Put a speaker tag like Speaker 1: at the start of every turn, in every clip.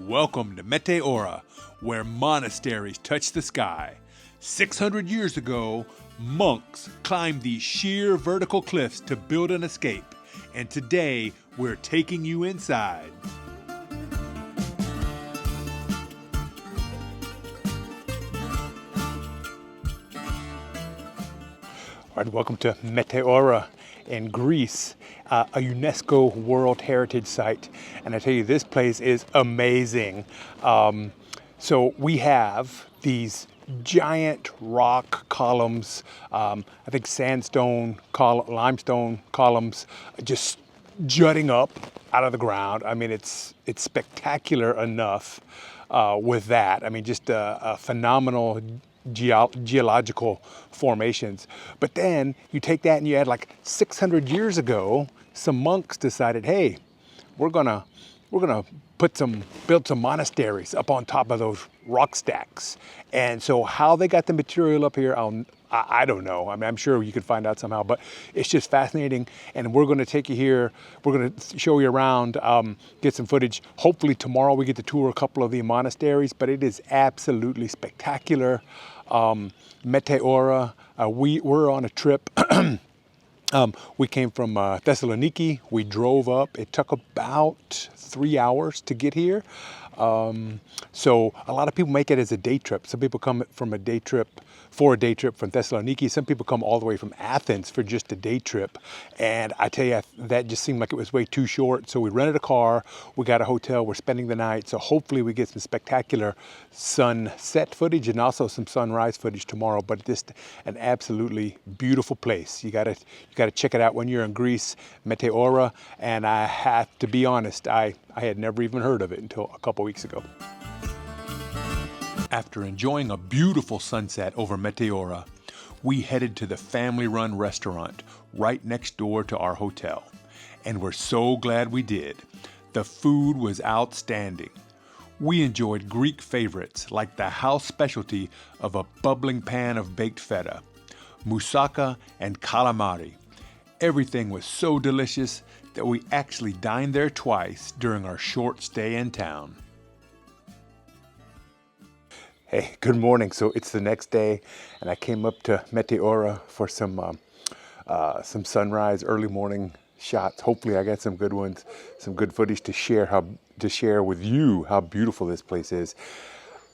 Speaker 1: Welcome to Meteora, where monasteries touch the sky. 600 years ago, monks climbed these sheer vertical cliffs to build an escape, and today we're taking you inside. All right, welcome to Meteora in Greece, a UNESCO World Heritage Site. And I tell you, this place is amazing. So we have these giant rock columns, I think limestone columns, just jutting up out of the ground. I mean, it's spectacular enough with that. I mean, just a phenomenal geological formations. But then you take that and you add like 600 years ago, some monks decided, hey, we're gonna build some monasteries up on top of those rock stacks. And so how they got the material up here, I don't know. I mean, I'm sure you could find out somehow, but it's just fascinating. And we're going to take you here. We're going to show you around, get some footage. Hopefully tomorrow we get to tour a couple of the monasteries, but it is absolutely spectacular. Meteora, we're on a trip. We came from Thessaloniki. We drove up. It took about 3 hours to get here. So a lot of people make it as a day trip. Some people come from a day trip from Thessaloniki. Some people come all the way from Athens for just a day trip. And I tell you, that just seemed like it was way too short. So we rented a car, we got a hotel, we're spending the night. So hopefully we get some spectacular sunset footage and also some sunrise footage tomorrow. But just an absolutely beautiful place. You gotta check it out when you're in Greece, Meteora. And I have to be honest, I had never even heard of it until a couple weeks ago. After enjoying a beautiful sunset over Meteora, we headed to the family-run restaurant right next door to our hotel. And we're so glad we did. The food was outstanding. We enjoyed Greek favorites like the house specialty of a bubbling pan of baked feta, moussaka, and calamari. Everything was so delicious that we actually dined there twice during our short stay in town. Hey, good morning. So it's the next day, and I came up to Meteora for some sunrise, early morning shots. Hopefully, I got some good ones, some good footage to share with you how beautiful this place is.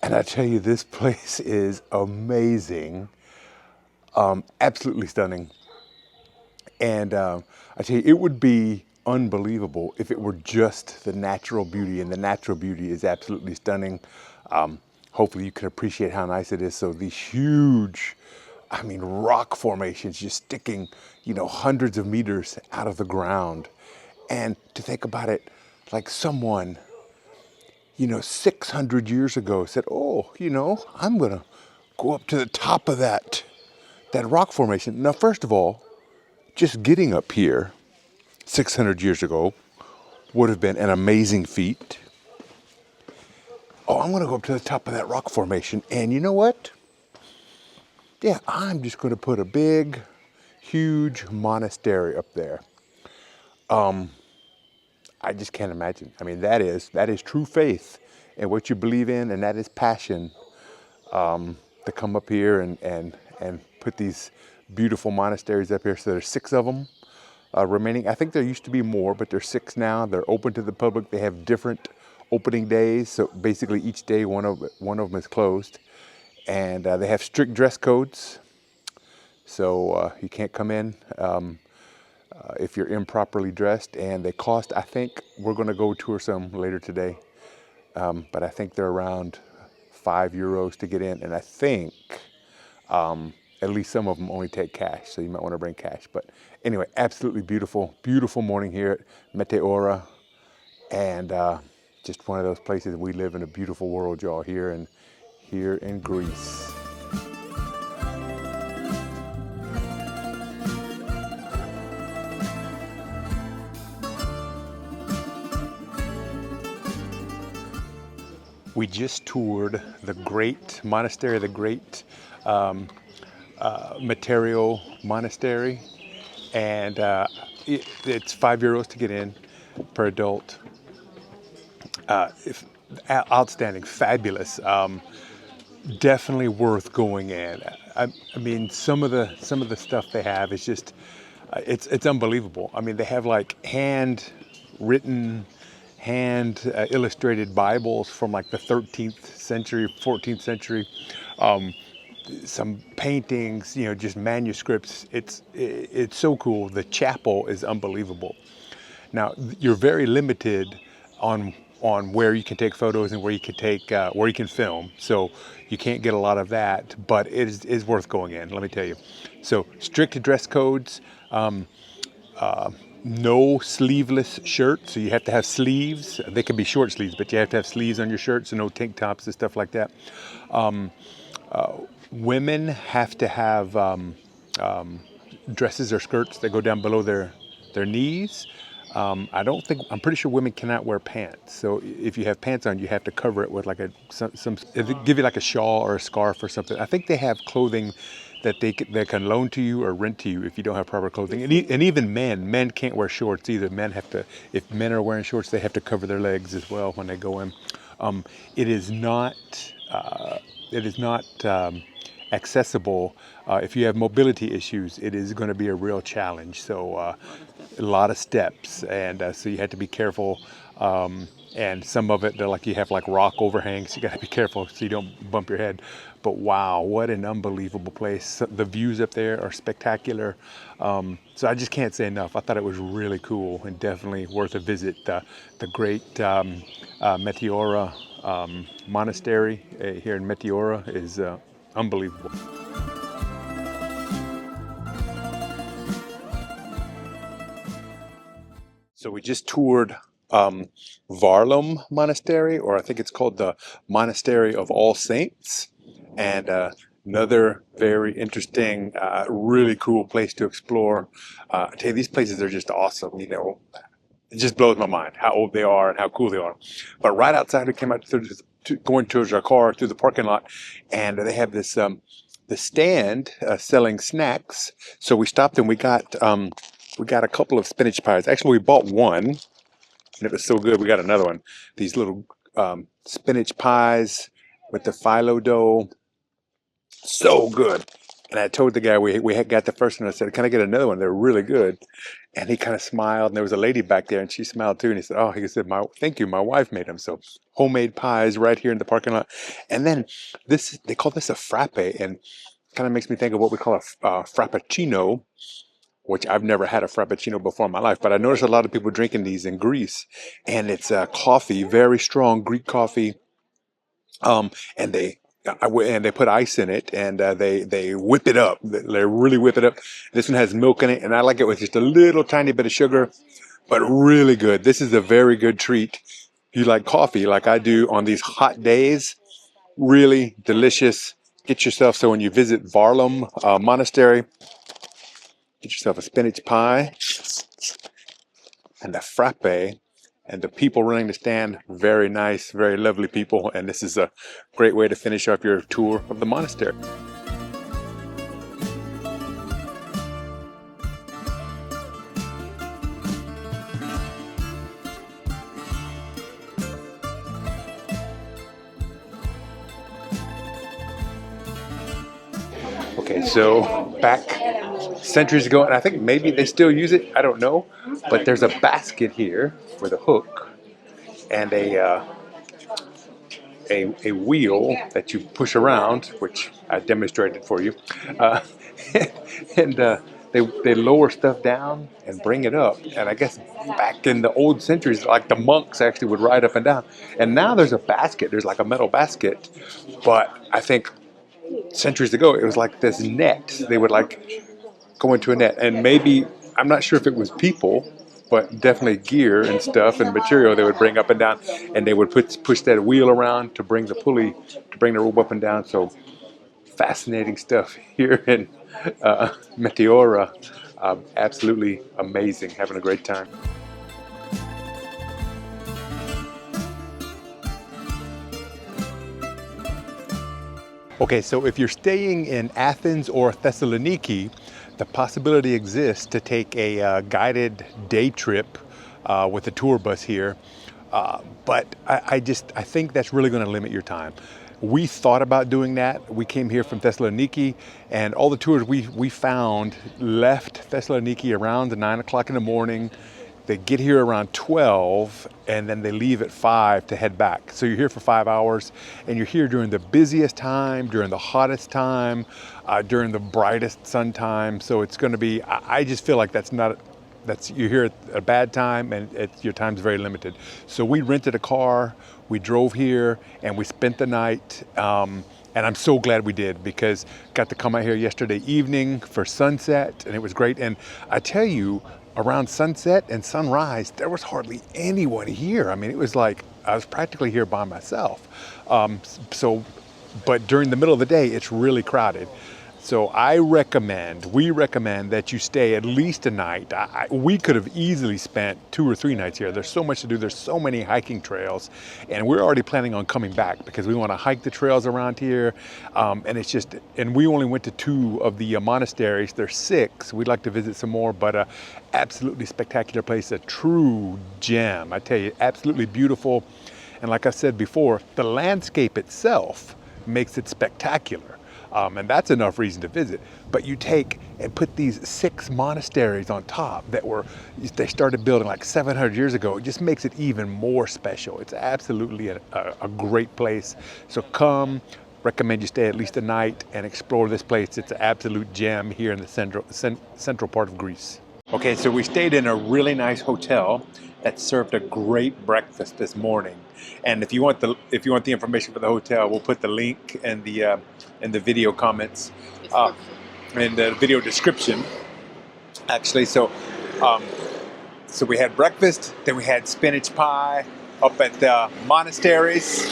Speaker 1: And I tell you, this place is amazing, absolutely stunning. And I tell you, it would be unbelievable if it were just the natural beauty, and the natural beauty is absolutely stunning. Hopefully you can appreciate how nice it is. So these huge, rock formations just sticking, hundreds of meters out of the ground. And to think about it, like someone, 600 years ago said, oh, I'm going to go up to the top of that rock formation. Now, first of all, just getting up here 600 years ago would have been an amazing feat. Oh, I'm going to go up to the top of that rock formation. And you know what? Yeah, I'm just going to put a big, huge monastery up there. I just can't imagine. I mean, that is true faith and what you believe in, and that is passion to come up here and put these beautiful monasteries up here. So there's 6 of them remaining. I think there used to be more, but there's 6 now. They're open to the public. They have different opening days, so basically each day one of them is closed, and they have strict dress codes, so you can't come in if you're improperly dressed, and they cost, I think we're going to go tour some later today, but I think they're around €5 to get in, and I think at least some of them only take cash, so you might want to bring cash. But anyway, absolutely beautiful morning here at Meteora, and just one of those places. We live in a beautiful world, y'all, here in Greece. We just toured the great monastery, the great Meteora Monastery, and it's €5 to get in per adult. Outstanding, fabulous. Definitely worth going in. I mean, some of the stuff they have is just it's unbelievable. I mean, they have like hand written, hand illustrated Bibles from like the 13th century, 14th century. Some paintings, you know, just manuscripts. It's so cool. The chapel is unbelievable. Now you're very limited on where you can take photos and where you can take where you can film. So you can't get a lot of that, but it is worth going in. Let me tell you. So strict dress codes. No sleeveless shirts, so you have to have sleeves. They can be short sleeves, but you have to have sleeves on your shirts, so no tank tops and stuff like that. Women have to have dresses or skirts that go down below their knees. I'm pretty sure women cannot wear pants. So if you have pants on, you have to cover it with like give you like a shawl or a scarf or something. I think they have clothing that they can loan to you or rent to you if you don't have proper clothing. And even men can't wear shorts either. If men are wearing shorts, they have to cover their legs as well when they go in. It is not accessible. If you have mobility issues, it is going to be a real challenge. So a lot of steps, and so you have to be careful. And some of it, they're like you have like rock overhangs. You got to be careful so you don't bump your head. But wow, what an unbelievable place! The views up there are spectacular. So I just can't say enough. I thought it was really cool and definitely worth a visit. The great Meteora Monastery here in Meteora is unbelievable. So we just toured Varlaam Monastery, or I think it's called the Monastery of All Saints, and another very interesting, really cool place to explore. I tell you, these places are just awesome. You know, it just blows my mind how old they are and how cool they are. But right outside, we came out going towards our car through the parking lot, and they have this the stand selling snacks. So we stopped and we got a couple of spinach pies. Actually, we bought one, and it was so good. We got another one. These little spinach pies with the phyllo dough, so good. And I told the guy we had got the first one. I said, "Can I get another one? They're really good." And he kind of smiled. And there was a lady back there, and she smiled too. And he said, "Oh," he said, "Thank you. My wife made them." So homemade pies right here in the parking lot. And then they call this a frappe, and kind of makes me think of what we call a frappuccino, which I've never had a frappuccino before in my life, but I noticed a lot of people drinking these in Greece, and it's coffee, very strong Greek coffee, and they put ice in it, and they whip it up. They really whip it up. This one has milk in it, and I like it with just a little tiny bit of sugar, but really good. This is a very good treat. If you like coffee, like I do on these hot days, really delicious. Get yourself, so when you visit Varlaam Monastery, get yourself a spinach pie and a frappe, and the people running the stand, very nice, very lovely people, and this is a great way to finish off your tour of the monastery. Okay, so back centuries ago, and I think maybe they still use it, I don't know, but there's a basket here with a hook and a wheel that you push around, which I demonstrated for you, and they lower stuff down and bring it up. And I guess back in the old centuries, like the monks actually would ride up and down. And now there's a basket, there's like a metal basket, but I think centuries ago it was like this net. They would like go into a net, and maybe, I'm not sure if it was people, but definitely gear and stuff and material they would bring up and down, and they would push that wheel around to bring the pulley, to bring the rope up and down. So fascinating stuff here in Meteora. Absolutely amazing, having a great time. Okay, so if you're staying in Athens or Thessaloniki, the possibility exists to take a guided day trip with a tour bus here But I think that's really going to limit your time. We thought about doing that. We came here from Thessaloniki, and all the tours we found left Thessaloniki around 9 o'clock in the morning. They get here around 12, and then they leave at 5 to head back. So you're here for 5 hours, and you're here during the busiest time, during the hottest time, during the brightest sun time. So it's going to be, I just feel like you're here at a bad time, and your time's very limited. So we rented a car, we drove here, and we spent the night. And I'm so glad we did, because got to come out here yesterday evening for sunset, and it was great. And I tell you, around sunset and sunrise, there was hardly anyone here. I mean, it was like I was practically here by myself. But during the middle of the day, it's really crowded. So we recommend that you stay at least a night. We could have easily spent 2 or 3 nights here. There's so much to do. There's so many hiking trails, and we're already planning on coming back because we want to hike the trails around here. And we only went to 2 of the monasteries. There's 6. We'd like to visit some more, but absolutely spectacular place, a true gem. I tell you, absolutely beautiful. And like I said before, the landscape itself makes it spectacular. And that's enough reason to visit. But you take and put these 6 monasteries on top they started building like 700 years ago. It just makes it even more special. It's absolutely a great place. So recommend you stay at least a night and explore this place. It's an absolute gem here in the central part of Greece. Okay, so we stayed in a really nice hotel that served a great breakfast this morning. And if you want the information for the hotel, we'll put the link in the video comments, in the video description. Actually, so we had breakfast, then we had spinach pie up at the Monasteries.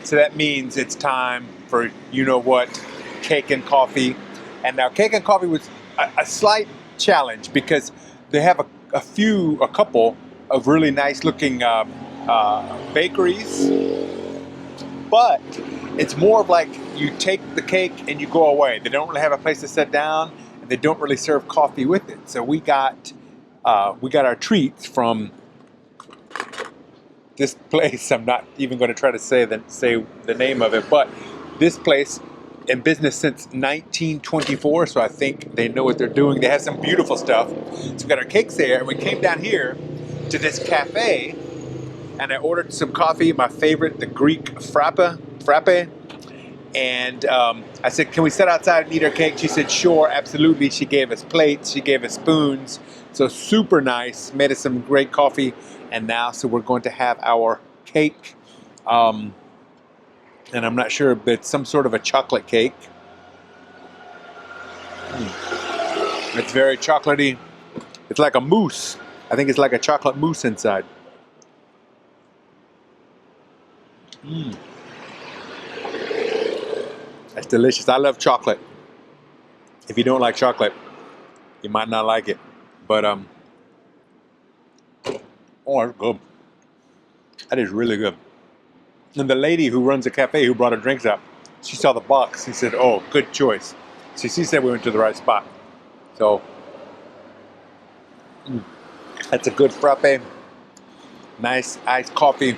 Speaker 1: So that means it's time for cake and coffee. And now cake and coffee was a slight challenge because they have a couple of really nice looking bakeries, but it's more of like you take the cake and you go away. They don't really have a place to sit down, and they don't really serve coffee with it. So we got our treats from this place. I'm not even going to try to say the name of it, but this place in business since 1924, so I think they know what they're doing. They have some beautiful stuff. So we got our cakes there, and we came down here to this cafe, and I ordered some coffee, my favorite, the Greek Frappé. And I said, can we sit outside and eat our cake? She said, sure, absolutely. She gave us plates, she gave us spoons. So super nice, made us some great coffee. And now, so we're going to have our cake. And I'm not sure, but it's some sort of a chocolate cake. It's very chocolatey. It's like a mousse. I think it's like a chocolate mousse inside. That's delicious. I love chocolate. If you don't like chocolate, you might not like it. But oh, that's good. That is really good. And the lady who runs the cafe, who brought her drinks up, she saw the box. She said, oh, good choice. So she said we went to the right spot. So that's a good frappe. Nice iced coffee,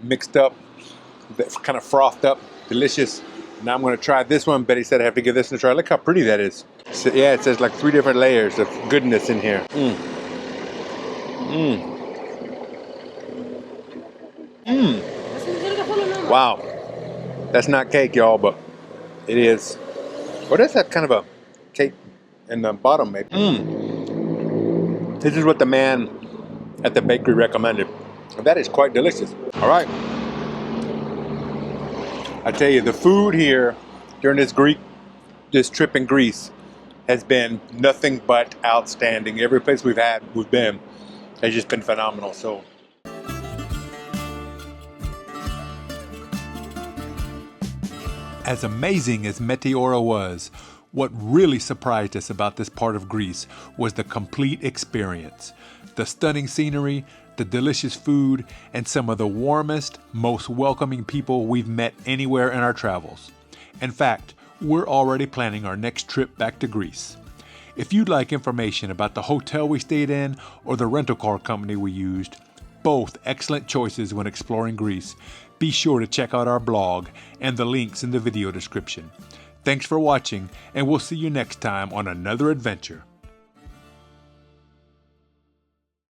Speaker 1: mixed up, kind of frothed up, delicious. Now I'm going to try this one. Betty said I have to give this a try. Look how pretty that is. So, yeah, it says like 3 different layers of goodness in here. Wow. That's not cake, y'all, but it is. What is that kind of a cake in the bottom, maybe? This is what the man at the bakery recommended. That is quite delicious. All right. I tell you, the food here during this trip in Greece has been nothing but outstanding. Every place we've been has just been phenomenal. So. As amazing as Meteora was, what really surprised us about this part of Greece was the complete experience. The stunning scenery, the delicious food, and some of the warmest, most welcoming people we've met anywhere in our travels. In fact, we're already planning our next trip back to Greece. If you'd like information about the hotel we stayed in or the rental car company we used, both excellent choices when exploring Greece. Be sure to check out our blog and the links in the video description. Thanks for watching, and we'll see you next time on another adventure.